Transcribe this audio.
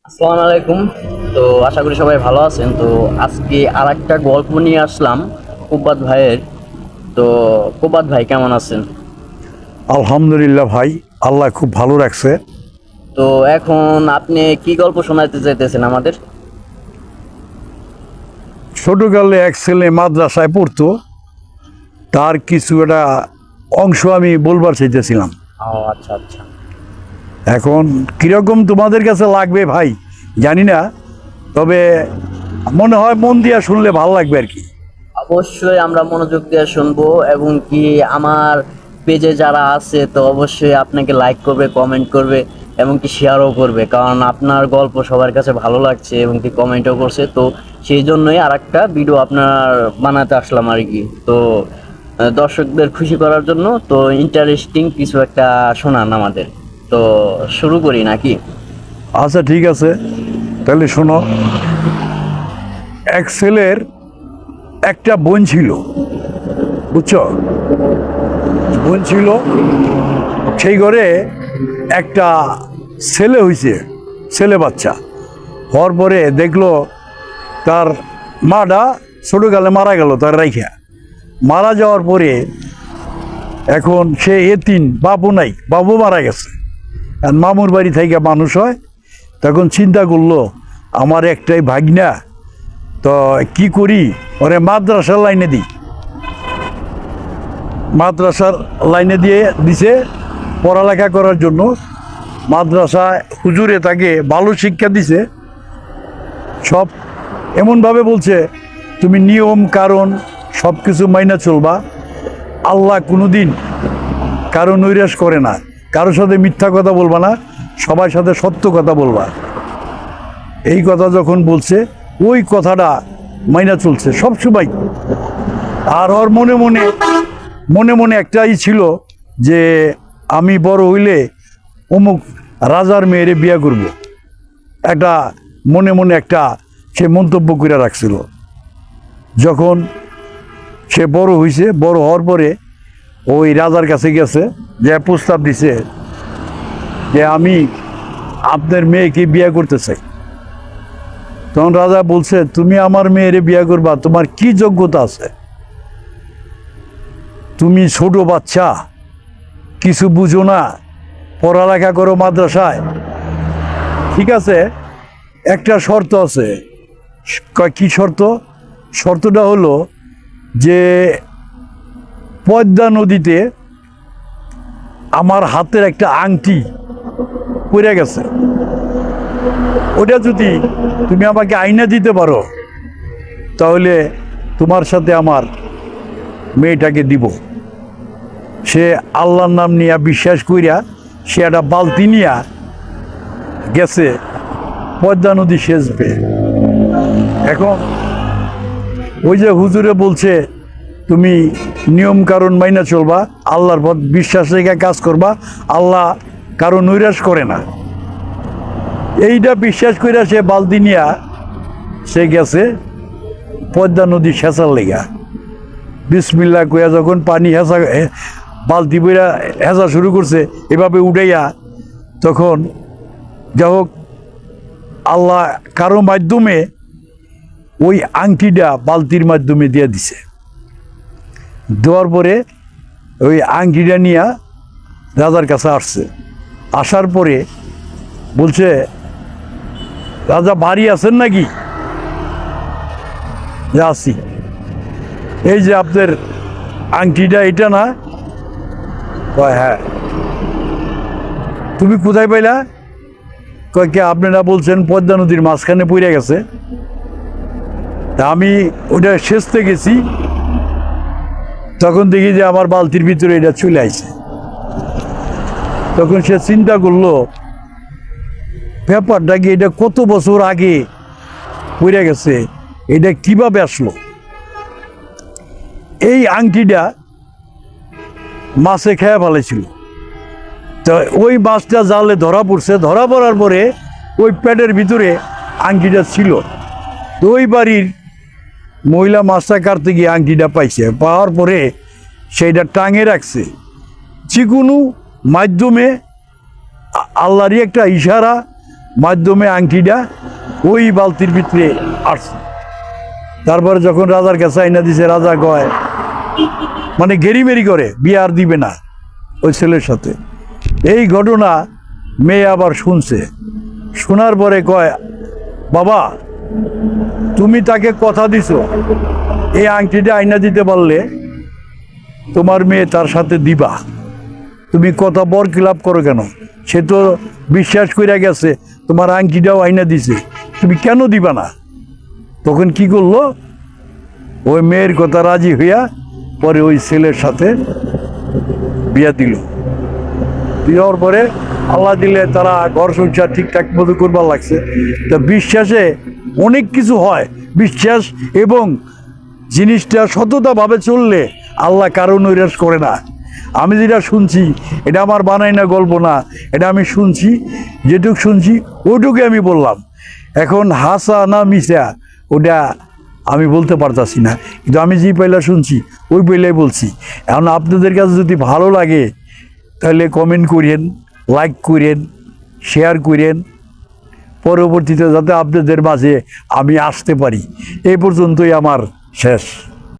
আসসালামু আলাইকুম। তো আশা করি সবাই ভালো আছেন। তো আজকে আর একটা গল্প নিয়ে আসলাম কুব্বাত ভাইয়ের। তো কুব্বাত ভাই কেমন আছেন? আলহামদুলিল্লাহ ভাই, আল্লাহ খুব ভালো রাখছে। তো এখন আপনি কি গল্প শোনাতে চাইতেছেন আমাদের? ছোটকালে এক ছেলে মাদ্রাসায় পড়তো, তার কিছু একটা অংশ আমি বলবার চাইতেছিলাম। ও আচ্ছা আচ্ছা। এখন কিরকম তোমাদের কাছে লাগবে ভাই জানি না, তবে মনে হয় মন দিয়া শুনলে ভালো লাগবে আর কি। অবশ্যই আমরা মনোযোগ দিয়ে শুনবো, এবং কি আমার পেজে যারা আছে তো অবশ্যই আপনাকে লাইক করবে, কমেন্ট করবে, এবং কি শেয়ারও করবে, কারণ আপনার গল্প সবার কাছে ভালো লাগছে এবং কি কমেন্টও করছে। তো সেই জন্যই আর একটা ভিডিও আপনার বানাতে আসলাম আর কি। তো দর্শকদের খুশি করার জন্য তো ইন্টারেস্টিং কিছু একটা শোনান আমাদের। তো শুরু করি নাকি? আচ্ছা ঠিক আছে, তাহলে শোনো। এক ছেলের একটা বোন ছিল, বুঝছো? বোন ছিল, সেই ঘরে একটা ছেলে হয়েছে, ছেলে বাচ্চা হওয়ার পরে দেখলো তার মাটা ছোটোকালে মারা গেল, তার রাইখা মারা যাওয়ার পরে এখন সে এতিম, বাবু নাই, বাবু মারা গেছে। আর মামুর বাড়ি থেকে মানুষ হয়, তখন চিন্তা করলো আমার একটাই ভাগনা, তো কি করি, ওরে মাদ্রাসার লাইনে দিই। মাদ্রাসার লাইনে দিয়ে দিছে পড়ালেখা করার জন্য। মাদ্রাসায় হুজুরে তাকে ভালো শিক্ষা দিছে, সব এমনভাবে বলছে তুমি নিয়ম কারণ সব কিছু মাইনা চলবা, আল্লাহ কোনো দিন কারো নৈরাশ করে না, কারোর সাথে মিথ্যা কথা বলবা না, সবার সাথে সত্য কথা বলবা। এই কথা যখন বলছে, ওই কথাটা মাইনা চলছে সব সময়। আর ওর মনে মনে মনে মনে একটাই ছিল যে আমি বড় হইলে অমুক রাজার মেয়েরে বিয়ে করব, একটা মনে মনে একটা সে মন্তব্য করে রাখছিল। যখন সে বড় হয়েছে, বড় হওয়ার পরে ওই রাজার কাছে গেছে, যে প্রস্তাব দিছে যে আমি আপনার মেয়েকে বিয়ে করতে চাই। তখন রাজা বলছে তুমি আমার মেয়েরে বিয়ে করবা, তোমার কি যোগ্যতা আছে? তুমি ছোট বাচ্চা, কিছু বুঝো না, পড়ালেখা করো মাদ্রাসায়। ঠিক আছে, একটা শর্ত আছে। কয় কি শর্ত? শর্তটা হলো যে পদ্মা নদীতে আমার হাতের একটা আংটি পড়ে গেছে, ওটা যদি তুমি আমাকে আইনা দিতে পারো, তাহলে তোমার সাথে আমার মেয়েটাকে দিব। সে আল্লাহর নাম নিয়ে বিশ্বাস কইরা সে একটা বালতি নিয়া গেছে পদ্মা নদী সেচবে। এখন ওই যে হুজুরে বলছে তুমি নিয়ম কারণ মাইনা চলবা, আল্লাহর পথ বিশ্বাস রেখে কাজ করবা, আল্লাহ কারো নৈরাশ করে না, এইটা বিশ্বাস কইরা সে বালতি নিয়া সে গেছে পদ্মা নদী সেচার লেগা। বিসমিল্লাহ কইয়া যখন পানি হেঁচা বালতি বইরা হেঁচা শুরু করছে এভাবে উঠাইয়া, তখন যা হোক আল্লাহ কারো মাধ্যমে ওই আংটিটা বালতির মাধ্যমে দিয়ে দিছে। দেওয়ার পরে ওই আংটিটা নিয়া রাজার কাছে আসছে। আসার পরে বলছে রাজা বাড়ি আছেন নাকি? যে আছি। এই যে আপনার আংটিটা এটা না? কয় হ্যাঁ। তুমি কোথায় পাইলা? কয় কে আপনারা বলছেন পদ্মা নদীর মাঝখানে পড়ে গেছে, তা আমি ওটা সেচতে গেছি, তখন দেখি যে আমার বালতির ভিতরে এটা চলে আসছে। তখন সে চিন্তা করলো ব্যাপারটা কি, এটা কত বছর আগে পড়ে গেছে, এটা কিভাবে আসলো? এই আংটিটা মাছে খেয়ে ফেলেছিল, তো ওই মাছটা জালে ধরা পড়ছে, ধরা পড়ার পরে ওই পেটের ভিতরে আংটিটা ছিল। তো ওই বাড়ির মহিলা মাছটা কাটতে গিয়ে আংটিটা পাইছে, পাওয়ার পরে সেইটা টাঙে রাখছে। যে কোনো মাধ্যমে আল্লাহরই একটা ইশারা মাধ্যমে আংটিটা ওই বালতির ভিতরে আসছে। তারপরে যখন রাজার কাছে আইনা দিছে, রাজা কয় মানে গেরিমেরি করে বিয়ে আর দিবে না ওই ছেলের সাথে। এই ঘটনা মেয়ে আবার শুনছে, শোনার পরে কয় বাবা তুমি তাকে কথা দিছো এই আংটিটা আইনা দিতে পারলে তোমার মেয়ে তার সাথে দিবা, তুমি কথা বর খিলাপ করো কেন? সে তো বিশ্বাস করে গেছে, তোমার আংটিটাও আইনা দিছে, তুমি কেন দিবা না? তখন কি করলো, ওই মেয়ের কথা রাজি হইয়া পরে ওই ছেলের সাথে বিয়া দিল। দেওয়ার পরে আল্লাহ দিলে তারা ঘর সংসার ঠিকঠাক মতো করবার লাগছে। তা বিশ্বাসে অনেক কিছু হয়, বিশ্বাস এবং জিনিসটা সততাভাবে চললে আল্লাহ কারো নৈরাশ করে না। আমি যেটা শুনছি এটা আমার বানাই না, গল্প না, এটা আমি শুনছি, যেটুক শুনছি ওইটুকুই আমি বললাম। এখন হাসা না মিশা ওটা আমি বলতে পারতাছি না, কিন্তু আমি যে পয়লা শুনছি ওই পয়লাই বলছি। এখন আপনাদের কাছে যদি ভালো লাগে তাহলে কমেন্ট করেন, লাইক করেন, শেয়ার করেন, পরবর্তীতে যাতে আপনাদের মাঝে আমি আসতে পারি। এই পর্যন্তই আমার শেষ।